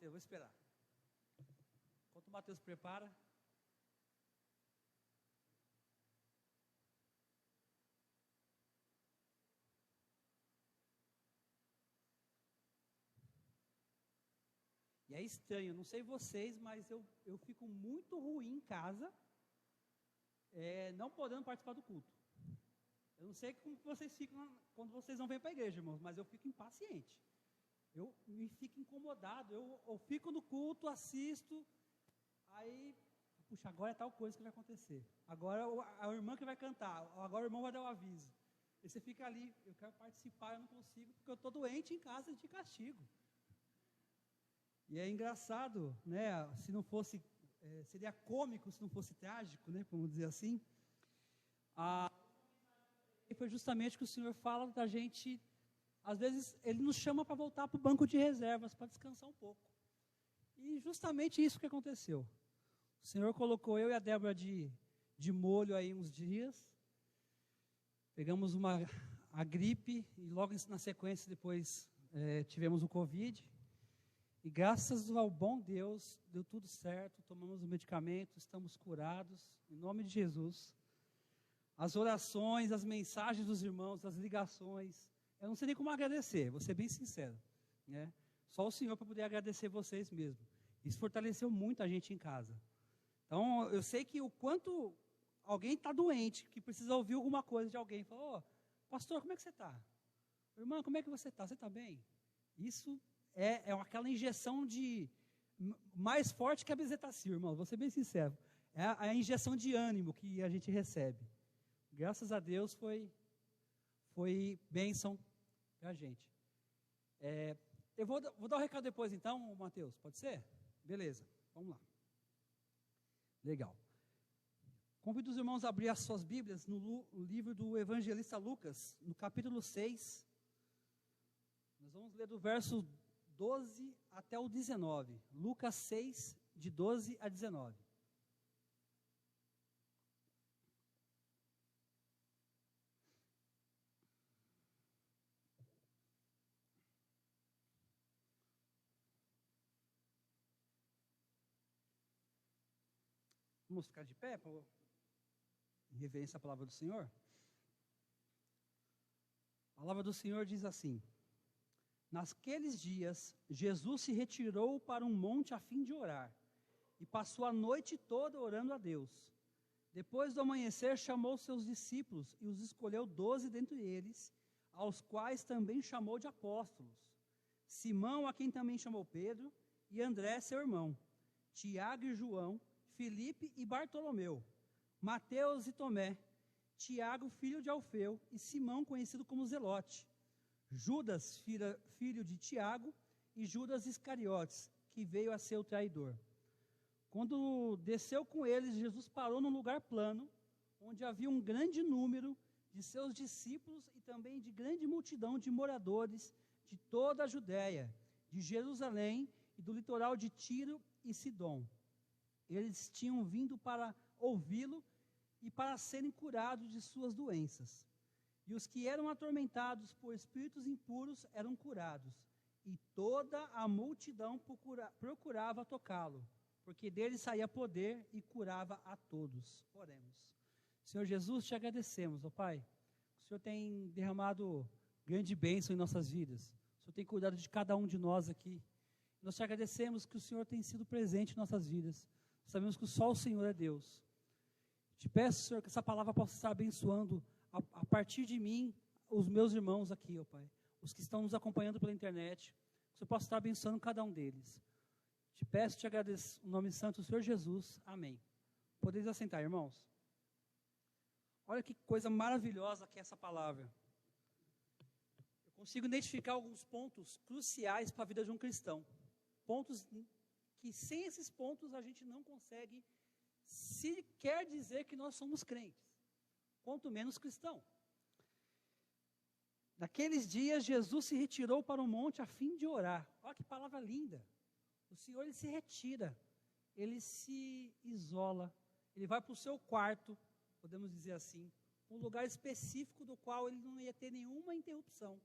Mateus, vou esperar. Enquanto o Mateus prepara. E é estranho, não sei vocês, mas eu fico muito ruim em casa, não podendo participar do culto. Eu não sei como vocês ficam quando vocês não vêm para a igreja, irmãos, mas eu fico impaciente. Eu me fico incomodado, eu fico no culto, assisto, aí, puxa, agora é tal coisa que vai acontecer. Agora a irmã que vai cantar, agora o irmão vai dar o aviso. E você fica ali, eu quero participar, eu não consigo, porque eu estou doente em casa de castigo. E é engraçado, né, se não fosse, seria cômico se não fosse trágico, né, vamos dizer assim. E foi justamente que o Senhor fala da gente, às vezes Ele nos chama para voltar para o banco de reservas, para descansar um pouco. E justamente isso que aconteceu. O Senhor colocou eu e a Débora de molho aí uns dias, pegamos a gripe e logo na sequência depois tivemos o Covid. E graças ao bom Deus, deu tudo certo, tomamos o medicamento, estamos curados, em nome de Jesus. As orações, as mensagens dos irmãos, as ligações, eu não sei nem como agradecer, vou ser bem sincero, né? Só o Senhor para poder agradecer vocês mesmo. Isso fortaleceu muito a gente em casa. Então, eu sei que o quanto alguém está doente, que precisa ouvir alguma coisa de alguém, fala, ô, pastor, como é que você está? Irmã, como é que você está? Você está bem? Isso é aquela injeção mais forte que a bezetacil, irmão, vou ser bem sincero. É a injeção de ânimo que a gente recebe. Graças a Deus foi bênção para a gente. Eu vou dar o recado depois então, Mateus, pode ser? Beleza, vamos lá. Legal. Convido os irmãos a abrir as suas Bíblias no livro do evangelista Lucas, no capítulo 6. Nós vamos ler do verso 12 até o 19. Lucas 6, de 12 a 19. Vamos ficar de pé em reverência à palavra do Senhor? A palavra do Senhor diz assim: naqueles dias, Jesus se retirou para um monte a fim de orar, e passou a noite toda orando a Deus. Depois do amanhecer, chamou seus discípulos e os escolheu 12 dentre eles, aos quais também chamou de apóstolos: Simão, a quem também chamou Pedro, e André, seu irmão, Tiago e João, Filipe e Bartolomeu, Mateus e Tomé, Tiago, filho de Alfeu, e Simão, conhecido como Zelote, Judas, filho de Tiago, e Judas Iscariotes, que veio a ser o traidor. Quando desceu com eles, Jesus parou num lugar plano, onde havia um grande número de seus discípulos e também de grande multidão de moradores de toda a Judéia, de Jerusalém e do litoral de Tiro e Sidom. Eles tinham vindo para ouvi-lo e para serem curados de suas doenças. E os que eram atormentados por espíritos impuros eram curados, e toda a multidão procurava tocá-lo, porque dele saía poder e curava a todos. Oremos. Senhor Jesus, te agradecemos, ó Pai. O Senhor tem derramado grande bênção em nossas vidas. O Senhor tem cuidado de cada um de nós aqui. Nós te agradecemos que o Senhor tem sido presente em nossas vidas. Sabemos que só o Senhor é Deus. Te peço, Senhor, que essa palavra possa estar abençoando a partir de mim, os meus irmãos aqui, ó Pai. Os que estão nos acompanhando pela internet. Que o Senhor possa estar abençoando cada um deles. Te peço, te agradeço, no nome santo do Senhor Jesus. Amém. Podeis assentar, irmãos. Olha que coisa maravilhosa que é essa palavra. Eu consigo identificar alguns pontos cruciais para a vida de um cristão. Pontos que sem esses pontos a gente não consegue sequer dizer que nós somos crentes, quanto menos cristão. Naqueles dias, Jesus se retirou para um monte a fim de orar. Olha que palavra linda. O Senhor, ele se retira, ele se isola, ele vai para o seu quarto, podemos dizer assim, um lugar específico do qual ele não ia ter nenhuma interrupção,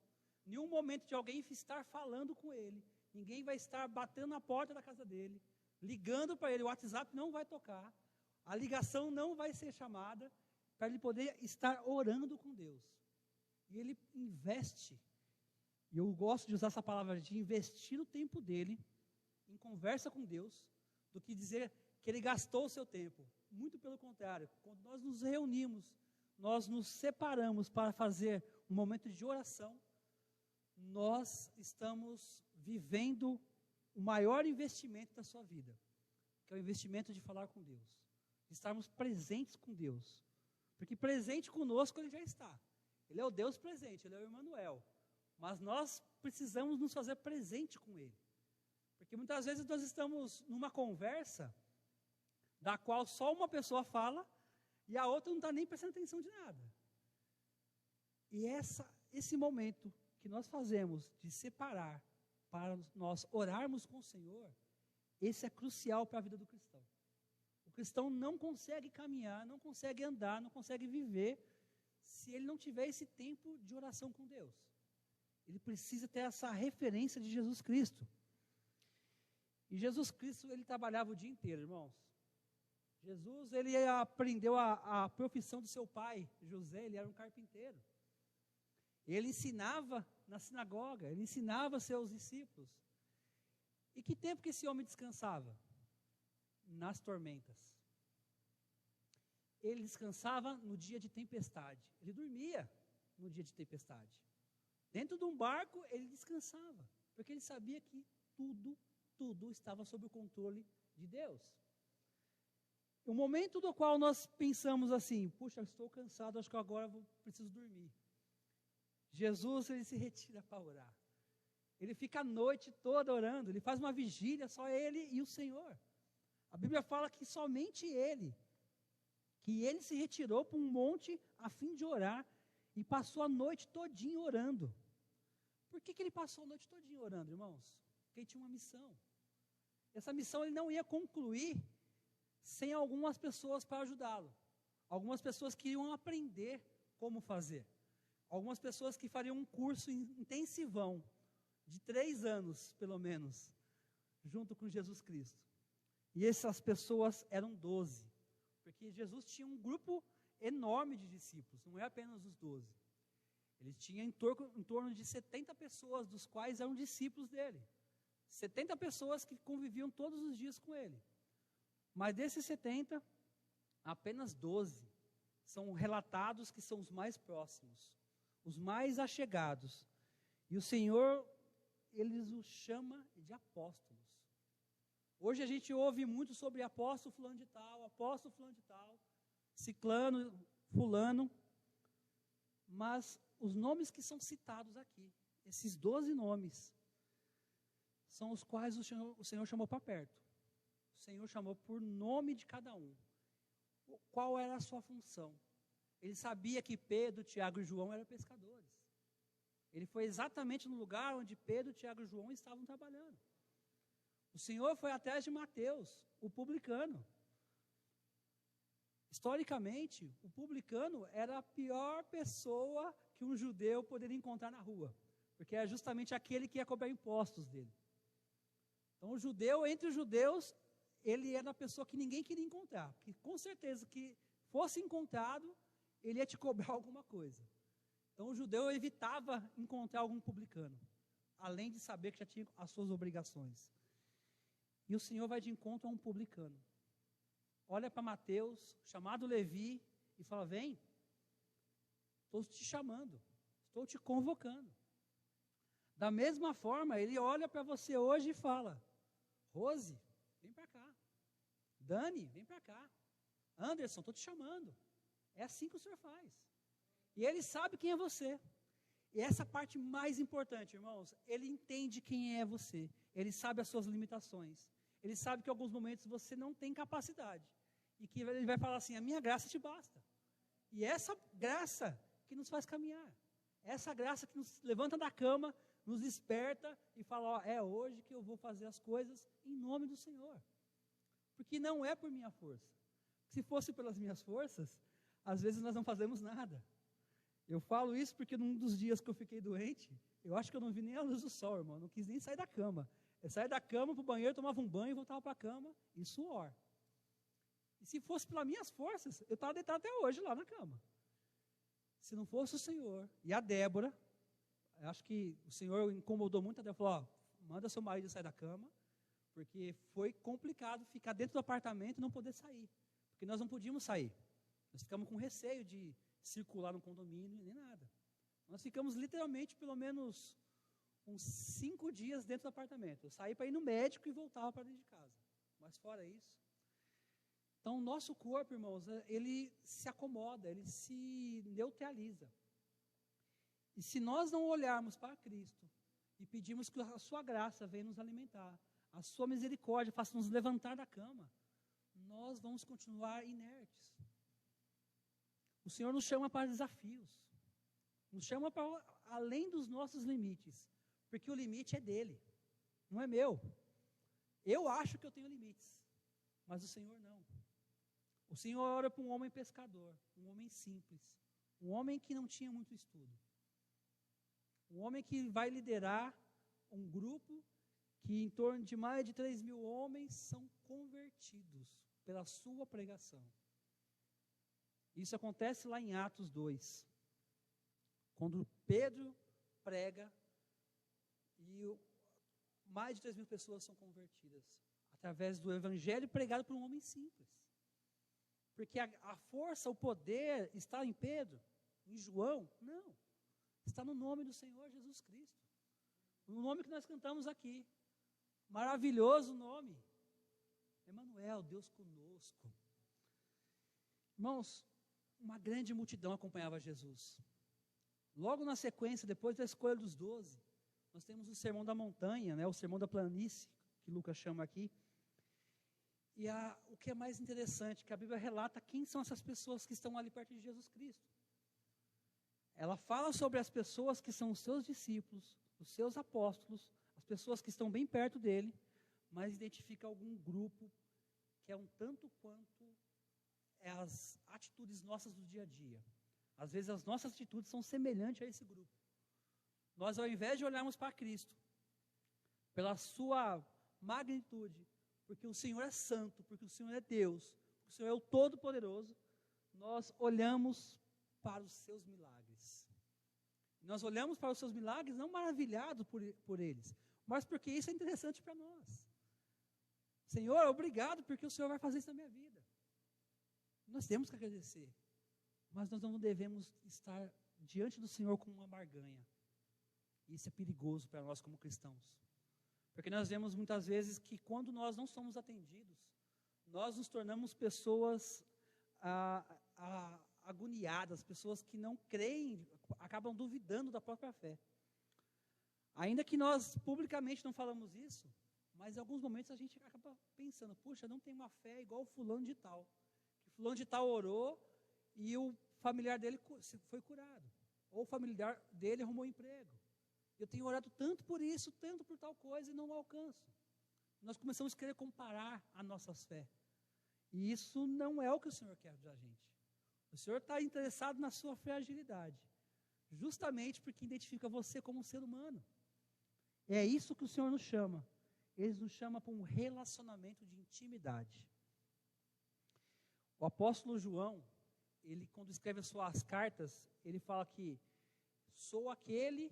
nenhum momento de alguém estar falando com ele, ninguém vai estar batendo na porta da casa dele, ligando para ele, o WhatsApp não vai tocar, a ligação não vai ser chamada, para ele poder estar orando com Deus. E ele investe, e eu gosto de usar essa palavra, de investir o tempo dele em conversa com Deus, do que dizer que ele gastou o seu tempo. Muito pelo contrário, quando nós nos reunimos, nós nos separamos para fazer um momento de oração, nós estamos vivendo o maior investimento da sua vida, que é o investimento de falar com Deus, de estarmos presentes com Deus, porque presente conosco ele já está, ele é o Deus presente, ele é o Emmanuel, mas nós precisamos nos fazer presente com ele, porque muitas vezes nós estamos numa conversa, da qual só uma pessoa fala, e a outra não está nem prestando atenção de nada, e esse momento que nós fazemos de separar, para nós orarmos com o Senhor, esse é crucial para a vida do cristão. O cristão não consegue caminhar, não consegue andar, não consegue viver, se ele não tiver esse tempo de oração com Deus. Ele precisa ter essa referência de Jesus Cristo. E Jesus Cristo, ele trabalhava o dia inteiro, irmãos. Jesus, ele aprendeu a profissão do seu pai, José, ele era um carpinteiro. Ele ensinava na sinagoga, ele ensinava seus discípulos. E que tempo que esse homem descansava? Nas tormentas. Ele descansava no dia de tempestade. Ele dormia no dia de tempestade. Dentro de um barco, ele descansava, porque ele sabia que tudo estava sob o controle de Deus. O momento do qual nós pensamos assim, puxa, estou cansado, acho que agora preciso dormir. Jesus, ele se retira para orar. Ele fica a noite toda orando, ele faz uma vigília, só ele e o Senhor. A Bíblia fala que somente ele, que ele se retirou para um monte a fim de orar e passou a noite todinha orando. Por que ele passou a noite todinha orando, irmãos? Porque ele tinha uma missão. Essa missão ele não ia concluir sem algumas pessoas para ajudá-lo. Algumas pessoas queriam aprender como fazer. Algumas pessoas que fariam um curso intensivão, de 3 anos, pelo menos, junto com Jesus Cristo. E essas pessoas eram 12, porque Jesus tinha um grupo enorme de discípulos, não é apenas os 12. Ele tinha em torno de 70 pessoas, dos quais eram discípulos dele. 70 pessoas que conviviam todos os dias com ele. Mas desses 70, apenas 12 são relatados que são os mais próximos, os mais achegados. E o Senhor, ele os chama de apóstolos. Hoje a gente ouve muito sobre apóstolo fulano de tal, ciclano, fulano, mas os nomes que são citados aqui, esses 12 nomes, são os quais o Senhor chamou para perto. O Senhor chamou por nome de cada um. Qual era a sua função? Ele sabia que Pedro, Tiago e João eram pescadores. Ele foi exatamente no lugar onde Pedro, Tiago e João estavam trabalhando. O Senhor foi atrás de Mateus, o publicano. Historicamente, o publicano era a pior pessoa que um judeu poderia encontrar na rua, porque era justamente aquele que ia cobrar impostos dele. Então, o judeu, entre os judeus, ele era a pessoa que ninguém queria encontrar, porque com certeza que fosse encontrado, ele ia te cobrar alguma coisa. Então, o judeu evitava encontrar algum publicano, além de saber que já tinha as suas obrigações. E o Senhor vai de encontro a um publicano. Olha para Mateus, chamado Levi, e fala: vem, estou te chamando, estou te convocando. Da mesma forma, ele olha para você hoje e fala: Rose, vem para cá. Dani, vem para cá. Anderson, estou te chamando. É assim que o Senhor faz. E ele sabe quem é você. E essa parte mais importante, irmãos, ele entende quem é você. Ele sabe as suas limitações. Ele sabe que em alguns momentos você não tem capacidade. E que ele vai falar assim: a minha graça te basta. E essa graça que nos faz caminhar. Essa graça que nos levanta da cama, nos desperta e fala: ó, é hoje que eu vou fazer as coisas em nome do Senhor. Porque não é por minha força. Se fosse pelas minhas forças, às vezes nós não fazemos nada. Eu falo isso porque num dos dias que eu fiquei doente, eu acho que eu não vi nem a luz do sol, irmão, não quis nem sair da cama. Eu saía da cama para o banheiro, tomava um banho e voltava para a cama em suor. E se fosse pelas minhas forças, eu estava deitado até hoje lá na cama. Se não fosse o Senhor e a Débora, eu acho que o Senhor incomodou muito a Débora, falou, manda seu marido sair da cama, porque foi complicado ficar dentro do apartamento e não poder sair. Porque nós não podíamos sair. Nós ficamos com receio de circular no condomínio, nem nada. Nós ficamos literalmente pelo menos uns 5 dias dentro do apartamento. Eu saí para ir no médico e voltava para dentro de casa. Mas fora isso. Então, o nosso corpo, irmãos, ele se acomoda, ele se neutraliza. E se nós não olharmos para Cristo e pedirmos que a sua graça venha nos alimentar, a sua misericórdia faça nos levantar da cama, nós vamos continuar inertes. O Senhor nos chama para desafios, nos chama para além dos nossos limites, porque o limite é dele, não é meu. Eu acho que eu tenho limites, mas o Senhor não. O Senhor ora para um homem pescador, um homem simples, um homem que não tinha muito estudo, um homem que vai liderar um grupo que em torno de mais de 3.000 homens são convertidos pela sua pregação. Isso acontece lá em Atos 2, quando Pedro prega e mais de 3.000 pessoas são convertidas, através do evangelho pregado por um homem simples. Porque a força, o poder está em Pedro, em João? Não. Está no nome do Senhor Jesus Cristo. O nome que nós cantamos aqui. Maravilhoso nome. Emanuel, Deus conosco. Irmãos, uma grande multidão acompanhava Jesus. Logo na sequência, depois da escolha dos 12, nós temos o sermão da montanha, né, o sermão da planície, que Lucas chama aqui. E o que é mais interessante, que a Bíblia relata quem são essas pessoas que estão ali perto de Jesus Cristo. Ela fala sobre as pessoas que são os seus discípulos, os seus apóstolos, as pessoas que estão bem perto dele, mas identifica algum grupo que é um tanto quanto as atitudes nossas do dia a dia. Às vezes as nossas atitudes são semelhantes a esse grupo. Nós, ao invés de olharmos para Cristo, pela sua magnitude, porque o Senhor é santo, porque o Senhor é Deus, porque o Senhor é o Todo-Poderoso, nós olhamos para os seus milagres. Nós olhamos para os seus milagres não maravilhados por eles, mas porque isso é interessante para nós. Senhor, obrigado porque o Senhor vai fazer isso na minha vida. Nós temos que agradecer, mas nós não devemos estar diante do Senhor com uma barganha. Isso é perigoso para nós como cristãos. Porque nós vemos muitas vezes que quando nós não somos atendidos, nós nos tornamos pessoas agoniadas, pessoas que não creem, acabam duvidando da própria fé. Ainda que nós publicamente não falamos isso, mas em alguns momentos a gente acaba pensando, puxa, não tem uma fé igual o fulano de tal. Que fulano de tal orou e o familiar dele foi curado. Ou o familiar dele arrumou emprego. Eu tenho orado tanto por isso, tanto por tal coisa e não alcanço. Nós começamos a querer comparar a nossa fé. E isso não é o que o Senhor quer da gente. O Senhor está interessado na sua fragilidade. Justamente porque identifica você como um ser humano. É isso que o Senhor nos chama. Ele nos chama para um relacionamento de intimidade. O apóstolo João, ele quando escreve as suas cartas, ele fala que sou aquele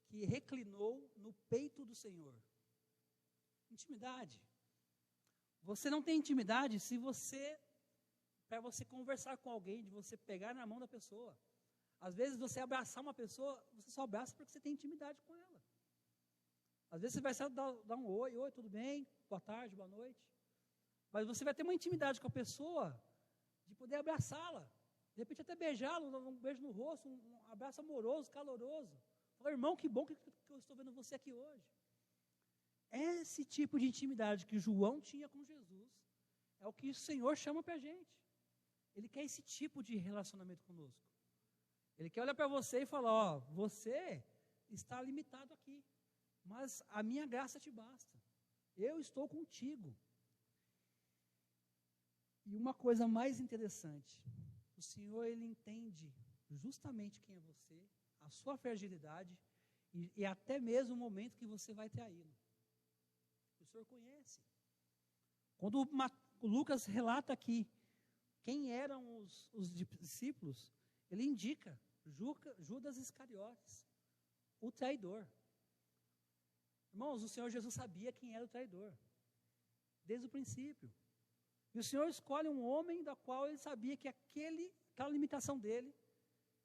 que reclinou no peito do Senhor. Intimidade. Você não tem intimidade se você, para você conversar com alguém, de você pegar na mão da pessoa. Às vezes você abraçar uma pessoa, você só abraça porque você tem intimidade com ela. Às vezes você vai só dar um oi, tudo bem, boa tarde, boa noite. Mas você vai ter uma intimidade com a pessoa de poder abraçá-la. De repente até beijá-la, um beijo no rosto, um abraço amoroso, caloroso. Fala, irmão, que bom que eu estou vendo você aqui hoje. Esse tipo de intimidade que João tinha com Jesus é o que o Senhor chama para a gente. Ele quer esse tipo de relacionamento conosco. Ele quer olhar para você e falar, ó, você está limitado aqui, mas a minha graça te basta. Eu estou contigo. E uma coisa mais interessante, o Senhor, Ele entende justamente quem é você, a sua fragilidade e até mesmo o momento que você vai traí-lo. Senhor conhece. Quando o Lucas relata aqui quem eram os discípulos, ele indica Judas Iscariotes, o traidor. Irmãos, o Senhor Jesus sabia quem era o traidor, desde o princípio. E o Senhor escolhe um homem da qual ele sabia que aquela limitação dele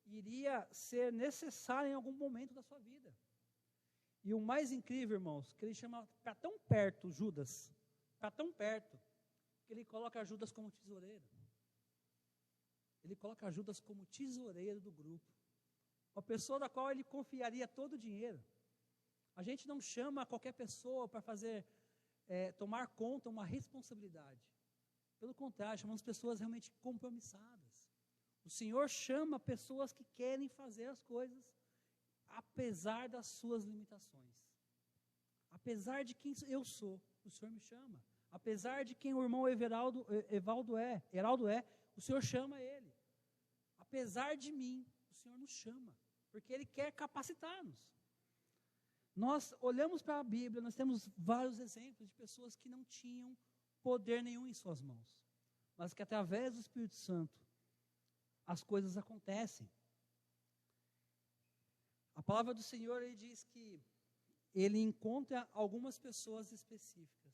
iria ser necessária em algum momento da sua vida. E o mais incrível, irmãos, que ele chama para tão perto Judas, para tão perto, que ele coloca Judas como tesoureiro. Ele coloca Judas como tesoureiro do grupo. Uma pessoa da qual ele confiaria todo o dinheiro. A gente não chama qualquer pessoa para tomar conta, uma responsabilidade. Pelo contrário, chamamos pessoas realmente compromissadas. O Senhor chama pessoas que querem fazer as coisas, apesar das suas limitações. Apesar de quem eu sou, o Senhor me chama. Apesar de quem o irmão Heraldo é, o Senhor chama ele. Apesar de mim, o Senhor nos chama, porque Ele quer capacitar-nos. Nós olhamos para a Bíblia, nós temos vários exemplos de pessoas que não tinham poder nenhum em suas mãos, mas que através do Espírito Santo, as coisas acontecem. A palavra do Senhor, ele diz que Ele encontra algumas pessoas específicas.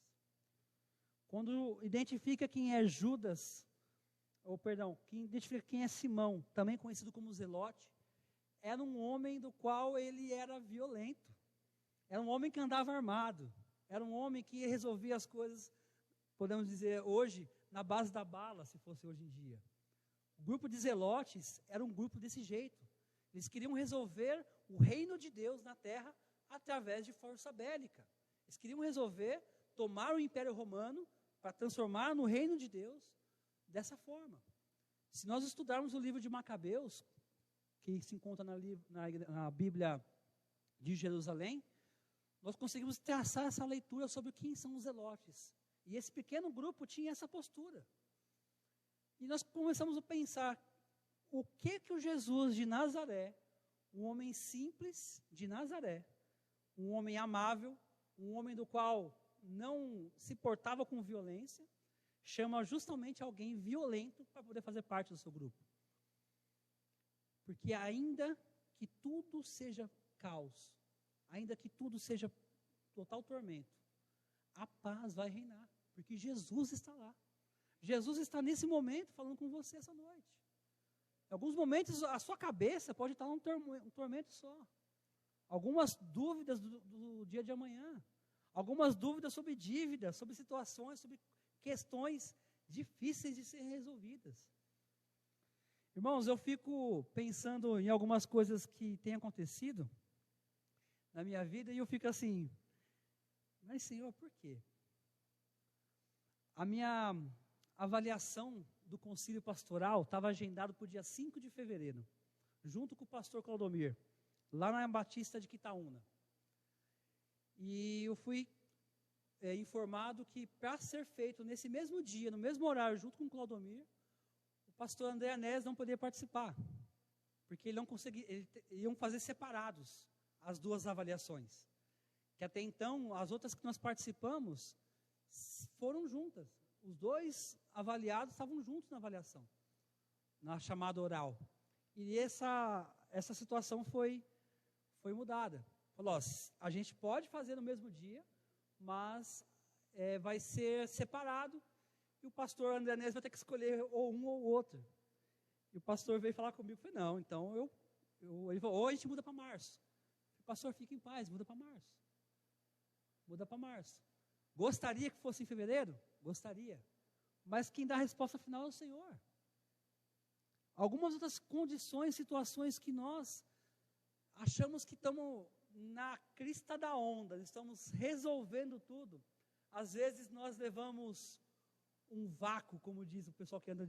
Quando identifica quem é Judas, quem identifica quem é Simão, também conhecido como Zelote, era um homem do qual ele era violento. Era um homem que andava armado. Era um homem que resolvia as coisas, podemos dizer hoje, na base da bala, se fosse hoje em dia. O grupo de Zelotes era um grupo desse jeito. Eles queriam resolver o reino de Deus na terra através de força bélica. Eles queriam resolver tomar o Império Romano para transformar no reino de Deus dessa forma. Se nós estudarmos o livro de Macabeus, que se encontra na Bíblia de Jerusalém, nós conseguimos traçar essa leitura sobre quem são os zelotes. E esse pequeno grupo tinha essa postura. E nós começamos a pensar, o que o Jesus de Nazaré, um homem simples de Nazaré, um homem amável, um homem do qual não se portava com violência, chama justamente alguém violento para poder fazer parte do seu grupo. Porque ainda que tudo seja caos, ainda que tudo seja total tormento, a paz vai reinar, porque Jesus está lá. Jesus está nesse momento falando com você essa noite. Em alguns momentos a sua cabeça pode estar num tormento só. Algumas dúvidas do dia de amanhã. Algumas dúvidas sobre dívidas, sobre situações, sobre questões difíceis de serem resolvidas. Irmãos, eu fico pensando em algumas coisas que têm acontecido na minha vida e eu fico assim, mas Senhor, por quê? A minha avaliação do concílio pastoral estava agendado para o dia 5 de fevereiro, junto com o pastor Claudomir, lá na Batista de Quitaúna. E eu fui informado que para ser feito nesse mesmo dia, no mesmo horário, junto com o Claudomir, o pastor André Anés não poderia participar, porque ele não conseguia, iam fazer separados as duas avaliações, que até então, as outras que nós participamos, foram juntas. Os dois avaliados estavam juntos na avaliação, na chamada oral. E essa situação foi mudada. Falou, a gente pode fazer no mesmo dia, mas vai ser separado, e o pastor André Anés vai ter que escolher ou um ou outro. E o pastor veio falar comigo, falei, não, então ele falou, ou a gente muda para março. Falei, pastor, fique em paz, muda para março. Muda para março. Gostaria que fosse em fevereiro? Gostaria. Mas quem dá a resposta final é o Senhor. Algumas outras condições, situações que nós achamos que estamos na crista da onda, estamos resolvendo tudo. Às vezes nós levamos um vácuo, como diz o pessoal que anda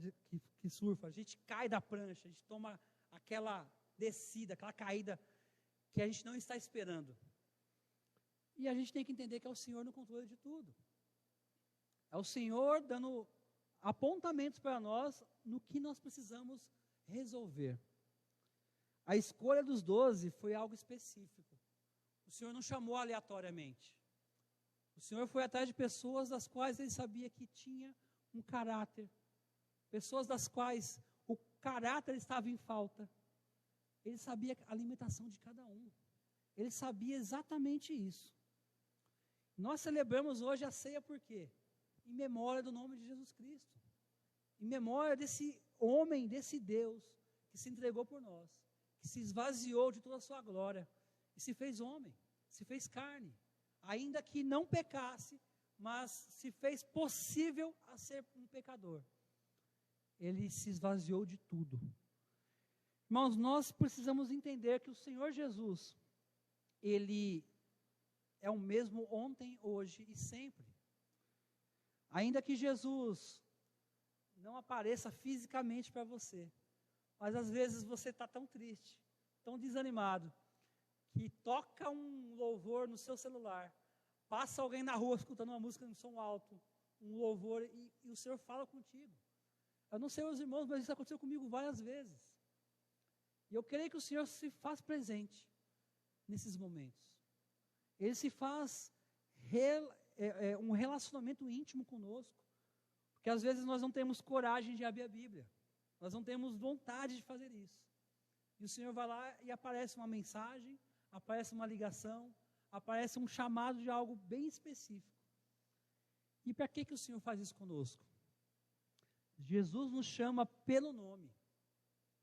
que surfa, a gente cai da prancha, a gente toma aquela descida, aquela caída que a gente não está esperando. E a gente tem que entender que é o Senhor no controle de tudo. É o Senhor dando apontamentos para nós no que nós precisamos resolver. A escolha dos 12 foi algo específico. O Senhor não chamou aleatoriamente. O Senhor foi atrás de pessoas das quais ele sabia que tinha um caráter, pessoas das quais o caráter estava em falta. Ele sabia a limitação de cada um. Ele sabia exatamente isso. Nós celebramos hoje a ceia por quê? Em memória do nome de Jesus Cristo. Em memória desse homem, desse Deus, que se entregou por nós, que se esvaziou de toda a sua glória, e se fez homem, se fez carne, ainda que não pecasse, mas se fez possível a ser um pecador. Ele se esvaziou de tudo. Irmãos, nós precisamos entender que o Senhor Jesus, Ele é o mesmo ontem, hoje e sempre. Ainda que Jesus não apareça fisicamente para você, mas às vezes você está tão triste, tão desanimado, que toca um louvor no seu celular, passa alguém na rua escutando uma música em som alto, um louvor, e o Senhor fala contigo. Eu não sei os irmãos, mas isso aconteceu comigo várias vezes. E eu creio que o Senhor se faz presente nesses momentos. Ele se faz um relacionamento íntimo conosco, porque às vezes nós não temos coragem de abrir a Bíblia, nós não temos vontade de fazer isso. E o Senhor vai lá e aparece uma mensagem, aparece uma ligação, aparece um chamado de algo bem específico. E para que o Senhor faz isso conosco? Jesus nos chama pelo nome,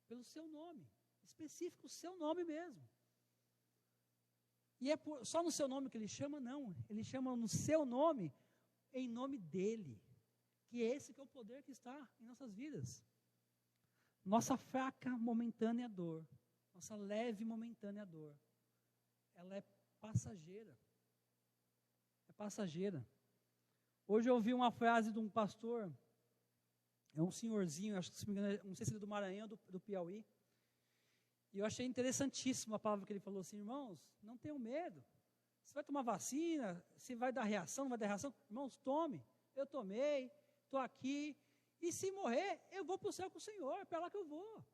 pelo seu nome, específico, o seu nome mesmo. E é só no seu nome que ele chama? Não, ele chama no seu nome, em nome dele, que esse que é o poder que está em nossas vidas. Nossa fraca, momentânea dor, nossa leve, momentânea dor, ela é passageira. É passageira. Hoje eu ouvi uma frase de um pastor, é um senhorzinho, acho que se me engano, não sei se ele é do Maranhão, do Piauí, e eu achei interessantíssima a palavra que ele falou assim: irmãos, não tenham medo, você vai tomar vacina, se vai dar reação, não vai dar reação, irmãos, tome, eu tomei, estou aqui, e se morrer, eu vou para o céu com o Senhor, é para lá que eu vou.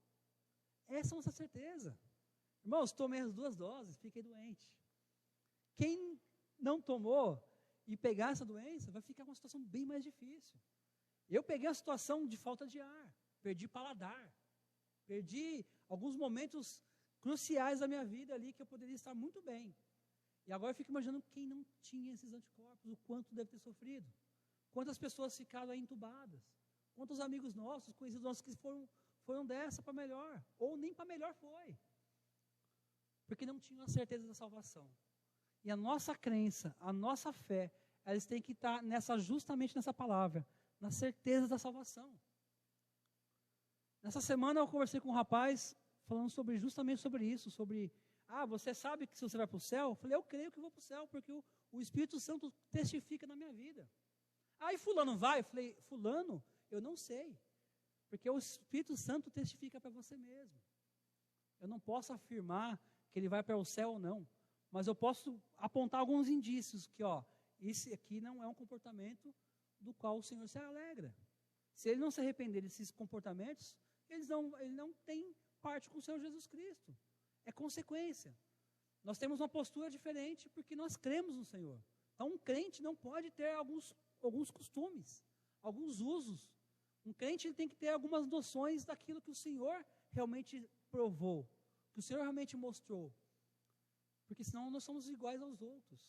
Essa é a nossa certeza. Irmãos, tomei as 2 doses, fiquei doente. Quem não tomou e pegar essa doença, vai ficar com uma situação bem mais difícil. Eu peguei a situação de falta de ar, perdi paladar, perdi alguns momentos cruciais da minha vida ali, que eu poderia estar muito bem. E agora eu fico imaginando quem não tinha esses anticorpos, o quanto deve ter sofrido. Quantas pessoas ficaram aí entubadas. Quantos amigos nossos, conhecidos nossos, que foram dessa para melhor, ou nem para melhor foi. Porque não tinham a certeza da salvação. E a nossa crença, a nossa fé, elas têm que estar justamente nessa palavra, na certeza da salvação. Nessa semana eu conversei com um rapaz, falando justamente sobre isso, você sabe que se você vai para o céu? Eu falei, eu creio que vou para o céu, porque o Espírito Santo testifica na minha vida. Aí fulano vai? Eu falei, fulano, eu não sei, porque o Espírito Santo testifica para você mesmo. Eu não posso afirmar que ele vai para o céu ou não, mas eu posso apontar alguns indícios que, esse aqui não é um comportamento do qual o Senhor se alegra. Se ele não se arrepender desses comportamentos, ele não tem parte com o Senhor Jesus Cristo. É consequência. Nós temos uma postura diferente porque nós cremos no Senhor. Então um crente não pode ter alguns costumes, alguns usos. Um crente ele tem que ter algumas noções daquilo que o Senhor realmente provou, que o Senhor realmente mostrou. Porque senão nós somos iguais aos outros.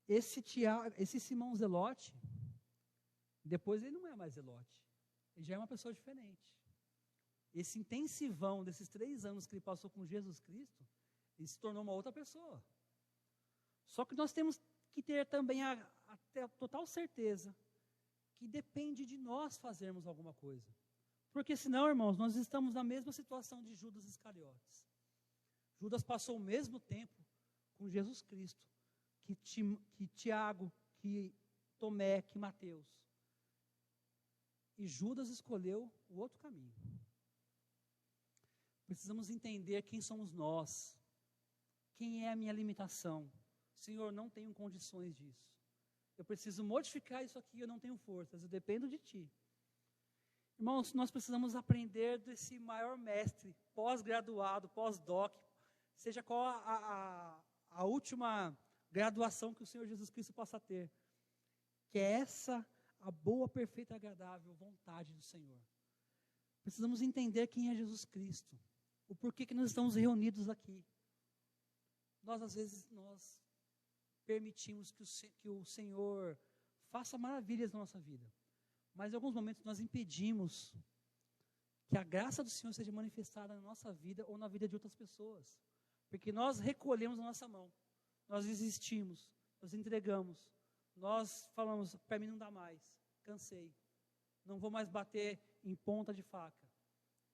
Esse Simão Zelote, depois ele não é mais Zelote. Ele já é uma pessoa diferente. Esse intensivão desses 3 anos que ele passou com Jesus Cristo, ele se tornou uma outra pessoa. Só que nós temos que ter também a total certeza que depende de nós fazermos alguma coisa. Porque senão, irmãos, nós estamos na mesma situação de Judas Iscariotes. Judas passou o mesmo tempo com Jesus Cristo que Tiago, que Tomé, que Mateus. E Judas escolheu o outro caminho. Precisamos entender quem somos nós. Quem é a minha limitação? Senhor, não tenho condições disso. Eu preciso modificar isso aqui, eu não tenho forças, eu dependo de Ti. Irmãos, nós precisamos aprender desse maior mestre, pós-graduado, pós-doc, seja qual a última graduação que o Senhor Jesus Cristo possa ter. Que é essa a boa, perfeita e agradável vontade do Senhor. Precisamos entender quem é Jesus Cristo. O porquê que nós estamos reunidos aqui. Nós, às vezes, nós permitimos que o Senhor faça maravilhas na nossa vida. Mas, em alguns momentos, nós impedimos que a graça do Senhor seja manifestada na nossa vida ou na vida de outras pessoas. Porque nós recolhemos a nossa mão. Nós desistimos. Nós entregamos. Nós falamos, para mim não dá mais. Cansei. Não vou mais bater em ponta de faca.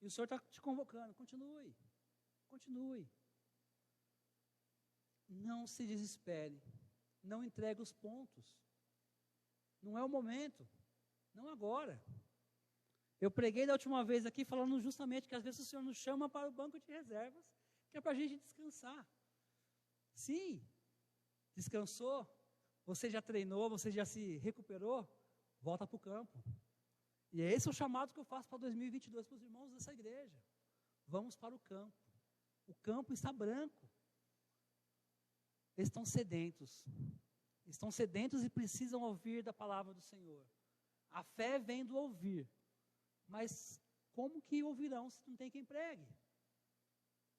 E o Senhor está te convocando. Continue. Continue. Não se desespere. Não entregue os pontos. Não é o momento. Não agora. Eu preguei da última vez aqui falando justamente que às vezes o Senhor nos chama para o banco de reservas, que é para a gente descansar. Sim, descansou, você já treinou, você já se recuperou, volta para o campo. E é esse o chamado que eu faço para 2022 para os irmãos dessa igreja. Vamos para o campo. O campo está branco. Eles estão sedentos. Estão sedentos e precisam ouvir da palavra do Senhor. A fé vem do ouvir. Mas como que ouvirão se não tem quem pregue?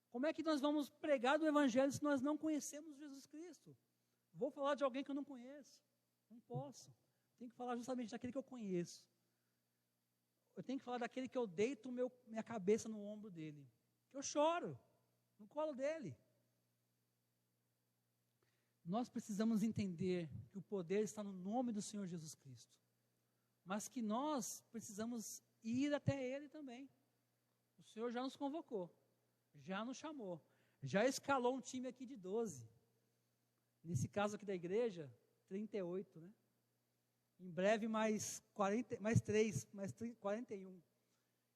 Como é que nós vamos pregar do Evangelho se nós não conhecemos Jesus Cristo? Vou falar de alguém que eu não conheço. Não posso. Tenho que falar justamente daquele que eu conheço. Eu tenho que falar daquele que eu deito minha cabeça no ombro dele. Que eu choro no colo dele. Nós precisamos entender que o poder está no nome do Senhor Jesus Cristo. Mas que nós precisamos ir até Ele também. O Senhor já nos convocou, já nos chamou, já escalou um time aqui de 12. Nesse caso aqui da igreja, 38, né? Em breve mais 41.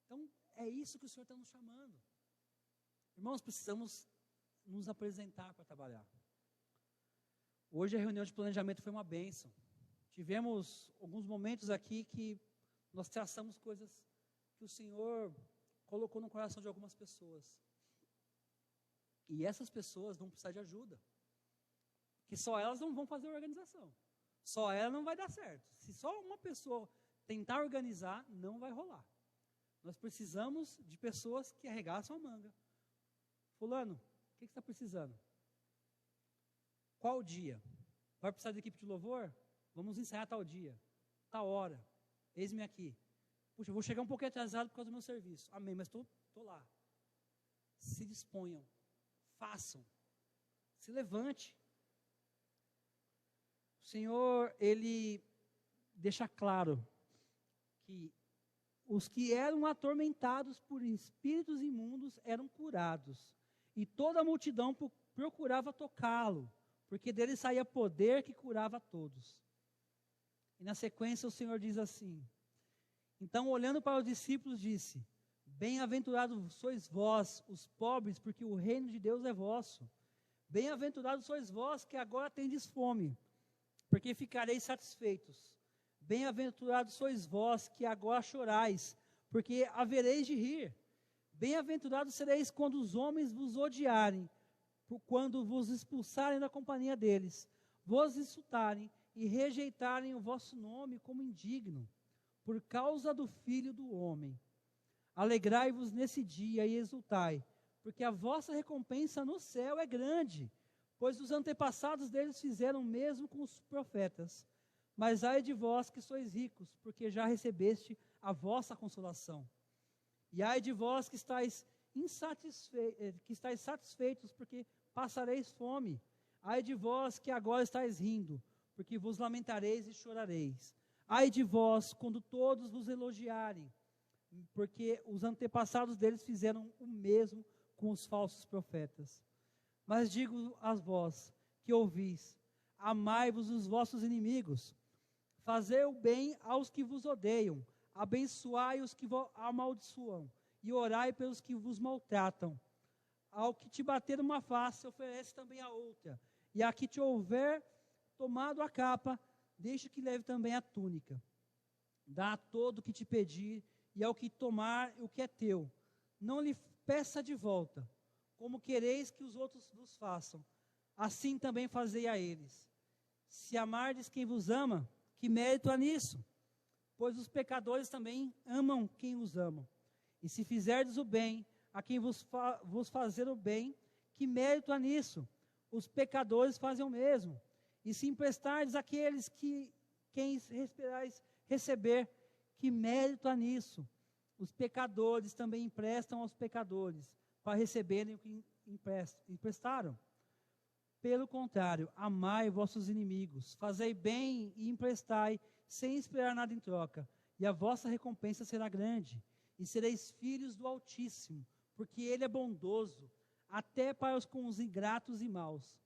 Então, é isso que o Senhor está nos chamando. Irmãos, precisamos nos apresentar para trabalhar. Hoje a reunião de planejamento foi uma bênção. Tivemos alguns momentos aqui que nós traçamos coisas que o Senhor colocou no coração de algumas pessoas. E essas pessoas vão precisar de ajuda. Que só elas não vão fazer a organização. Só ela não vai dar certo. Se só uma pessoa tentar organizar, não vai rolar. Nós precisamos de pessoas que arregaçam a manga. Fulano, o que você está precisando? Qual dia? Vai precisar de equipe de louvor? Vamos ensaiar tal dia, tal hora. Eis-me aqui. Puxa, eu vou chegar um pouquinho atrasado por causa do meu serviço. Amém, mas estou lá. Se disponham. Façam. Se levante. O Senhor, Ele deixa claro que os que eram atormentados por espíritos imundos eram curados. E toda a multidão procurava tocá-lo, porque dele saía poder que curava a todos. E na sequência o Senhor diz assim: então, olhando para os discípulos, disse: bem-aventurados sois vós, os pobres, porque o reino de Deus é vosso. Bem-aventurados sois vós, que agora tendes fome, porque ficareis satisfeitos. Bem-aventurados sois vós, que agora chorais, porque havereis de rir. Bem-aventurados sereis quando os homens vos odiarem, quando vos expulsarem da companhia deles, vos insultarem e rejeitarem o vosso nome como indigno, por causa do Filho do Homem. Alegrai-vos nesse dia e exultai, porque a vossa recompensa no céu é grande, pois os antepassados deles fizeram o mesmo com os profetas. Mas ai de vós que sois ricos, porque já recebeste a vossa consolação. E ai de vós que estáis satisfeitos, porque passareis fome. Ai de vós que agora estáis rindo, porque vos lamentareis e chorareis. Ai de vós, quando todos vos elogiarem, porque os antepassados deles fizeram o mesmo com os falsos profetas. Mas digo a vós, que ouvis, amai-vos os vossos inimigos, fazei o bem aos que vos odeiam, abençoai os que vos amaldiçoam, e orai pelos que vos maltratam. Ao que te bater uma face, oferece também a outra, e a que te houver tomado a capa, deixe que leve também a túnica. Dá a todo o que te pedir, e ao que tomar o que é teu. Não lhe peça de volta, como quereis que os outros vos façam. assim também fazei a eles. Se amardes quem vos ama, que mérito há nisso? Pois os pecadores também amam quem os ama. E se fizerdes o bem a quem vos fazer o bem, que mérito há nisso? Os pecadores fazem o mesmo. E se emprestardes àqueles quem esperais receber, que mérito há nisso? Os pecadores também emprestam aos pecadores, para receberem o que emprestaram. Pelo contrário, amai vossos inimigos, fazei bem e emprestai, sem esperar nada em troca, e a vossa recompensa será grande, e sereis filhos do Altíssimo, porque Ele é bondoso, até para com os ingratos e maus.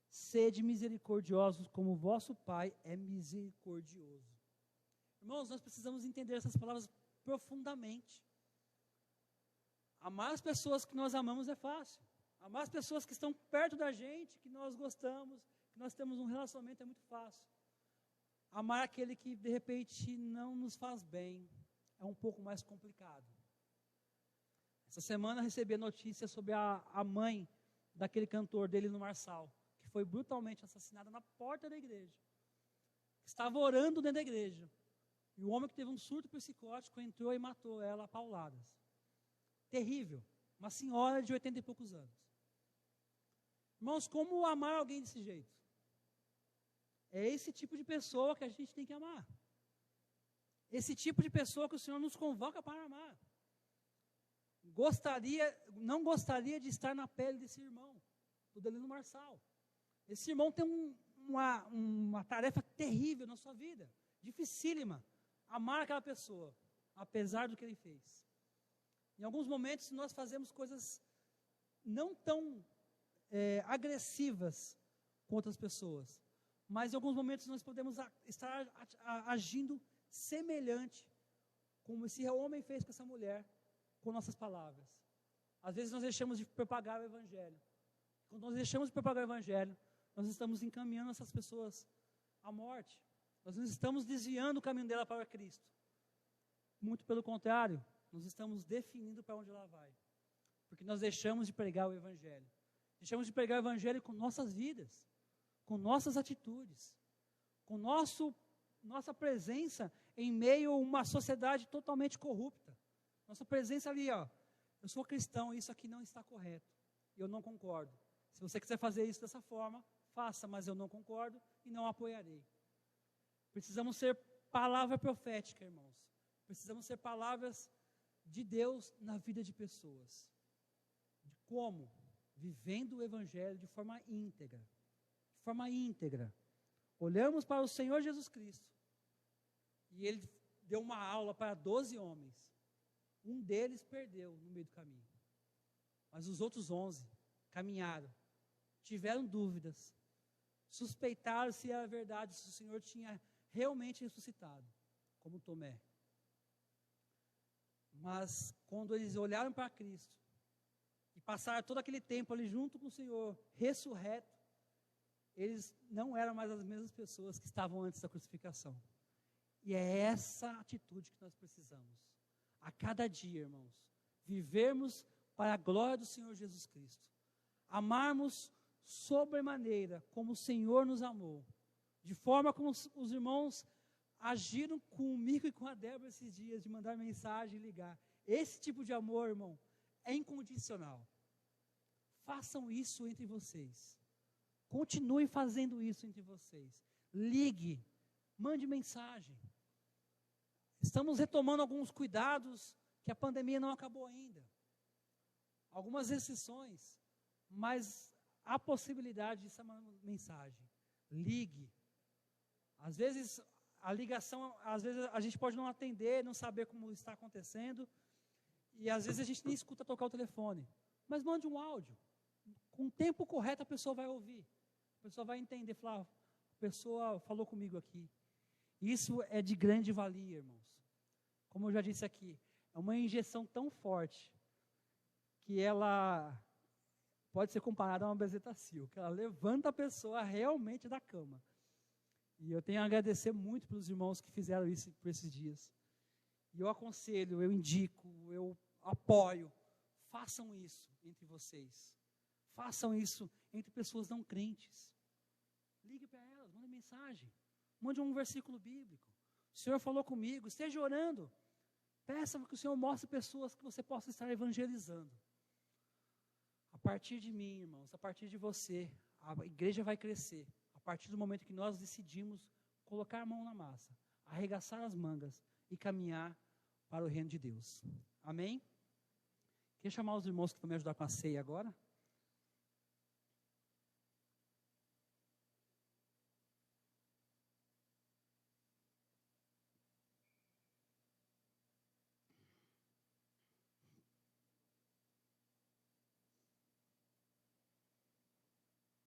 Sede misericordiosos, como vosso Pai é misericordioso. Irmãos, nós precisamos entender essas palavras profundamente. Amar as pessoas que nós amamos é fácil. Amar as pessoas que estão perto da gente, que nós gostamos, que nós temos um relacionamento é muito fácil. Amar aquele que de repente não nos faz bem é um pouco mais complicado. Essa semana eu recebi a notícia sobre a mãe daquele cantor dele no Marçal, que foi brutalmente assassinada na porta da igreja. Estava orando dentro da igreja. E o homem que teve um surto psicótico entrou e matou ela a pauladas. Terrível. Uma senhora de 80 e poucos anos. Irmãos, como amar alguém desse jeito? É esse tipo de pessoa que a gente tem que amar. Esse tipo de pessoa que o Senhor nos convoca para amar. Não gostaria de estar na pele desse irmão, do Danilo Marçal. Esse irmão tem uma tarefa terrível na sua vida, dificílima. Amar aquela pessoa, apesar do que ele fez. Em alguns momentos nós fazemos coisas não tão agressivas com outras pessoas, mas em alguns momentos nós podemos estar agindo semelhante, como esse homem fez com essa mulher, com nossas palavras. Às vezes nós deixamos de propagar o Evangelho. Quando nós deixamos de propagar o Evangelho, nós estamos encaminhando essas pessoas à morte. Nós não estamos desviando o caminho dela para Cristo. Muito pelo contrário, nós estamos definindo para onde ela vai. Porque nós deixamos de pregar o Evangelho. Deixamos de pregar o Evangelho com nossas vidas, com nossas atitudes, com nossa presença em meio a uma sociedade totalmente corrupta. Nossa presença ali, eu sou cristão, isso aqui não está correto. Eu não concordo. Se você quiser fazer isso dessa forma, faça, mas eu não concordo e não apoiarei. Precisamos ser palavra profética, irmãos. Precisamos ser palavras de Deus na vida de pessoas. De como? Vivendo o Evangelho de forma íntegra. De forma íntegra. Olhamos para o Senhor Jesus Cristo. E Ele deu uma aula para 12 homens. Um deles perdeu no meio do caminho. Mas os outros 11 caminharam. Tiveram dúvidas. Suspeitaram se era verdade, se o Senhor tinha realmente ressuscitado, como Tomé. Mas quando eles olharam para Cristo e passaram todo aquele tempo ali junto com o Senhor, ressurreto, eles não eram mais as mesmas pessoas que estavam antes da crucificação. E é essa atitude que nós precisamos. A cada dia, irmãos, vivermos para a glória do Senhor Jesus Cristo. Amarmos sobremaneira como o Senhor nos amou. De forma como os irmãos agiram comigo e com a Débora esses dias, de mandar mensagem e ligar. Esse tipo de amor, irmão, é incondicional. Façam isso entre vocês. Continuem fazendo isso entre vocês. Ligue, mande mensagem. Estamos retomando alguns cuidados que a pandemia não acabou ainda. Algumas restrições, mas há possibilidade de essa mensagem. Ligue. Às vezes a ligação, às vezes a gente pode não atender, não saber como está acontecendo, e às vezes a gente nem escuta tocar o telefone. Mas mande um áudio. Com o tempo correto a pessoa vai ouvir. A pessoa vai entender, falar, a pessoa falou comigo aqui. Isso é de grande valia, irmãos. Como eu já disse aqui, é uma injeção tão forte que ela pode ser comparada a uma bezetacil, que ela levanta a pessoa realmente da cama. E eu tenho a agradecer muito pelos irmãos que fizeram isso por esses dias. E eu aconselho, eu indico, eu apoio, façam isso entre vocês. Façam isso entre pessoas não crentes. Ligue para elas, mande mensagem. Mande um versículo bíblico. O Senhor falou comigo, esteja orando. Peça que o Senhor mostre pessoas que você possa estar evangelizando. A partir de mim, irmãos, a partir de você, a igreja vai crescer. A partir do momento que nós decidimos colocar a mão na massa, arregaçar as mangas e caminhar para o reino de Deus. Amém? Queria chamar os irmãos que vão me ajudar com a ceia agora.